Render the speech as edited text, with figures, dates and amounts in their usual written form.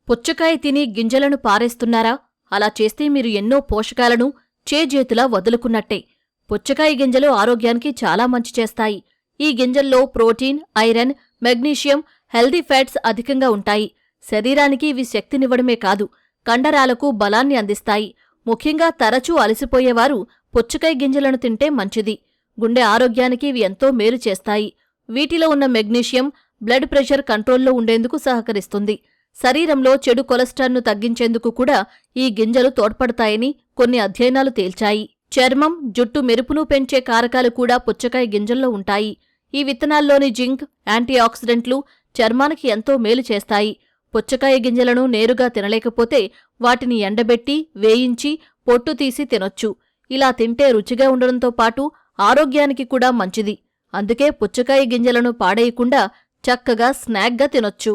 పుచ్చకాయ తిని గింజలను పారేస్తున్నారా? అలా చేస్తే మీరు ఎన్నో పోషకాలను చేజేతులా వదులుకున్నట్టే. పుచ్చకాయ గింజలు ఆరోగ్యానికి చాలా మంచి చేస్తాయి. ఈ గింజల్లో protein, iron, magnesium, healthy fats అధికంగా ఉంటాయి. శరీరానికి ఇవి శక్తినివ్వడమే కాదు, కండరాలకు బలాన్ని అందిస్తాయి. ముఖ్యంగా తరచూ అలసిపోయేవారు పుచ్చకాయ గింజలను తింటే మంచిది. గుండె ఆరోగ్యానికి ఇవి ఎంతో మేలు చేస్తాయి. వీటిలో ఉన్న మెగ్నీషియం బ్లడ్ ప్రెషర్ కంట్రోల్లో ఉండేందుకు సహకరిస్తుంది. శరీరంలో చెడు కొలెస్ట్రాల్ను తగ్గించేందుకు కూడా ఈ గింజలు తోడ్పడతాయని కొన్ని అధ్యయనాలు తేల్చాయి. చర్మం, జుట్టు మెరుపును పెంచే కారకాలు కూడా పుచ్చకాయ గింజల్లో ఉంటాయి. ఈ విత్తనాల్లోని జింక్, యాంటీఆక్సిడెంట్లు చర్మానికి ఎంతో మేలు చేస్తాయి. పుచ్చకాయ గింజలను నేరుగా తినలేకపోతే వాటిని ఎండబెట్టి, వేయించి, పొట్టు తీసి తినొచ్చు. ఇలా తింటే రుచిగా ఉండడంతో పాటు ఆరోగ్యానికి కూడా మంచిది. అందుకే పుచ్చకాయ గింజలను పాడేయకుండా చక్కగా స్నాక్గా తినొచ్చు.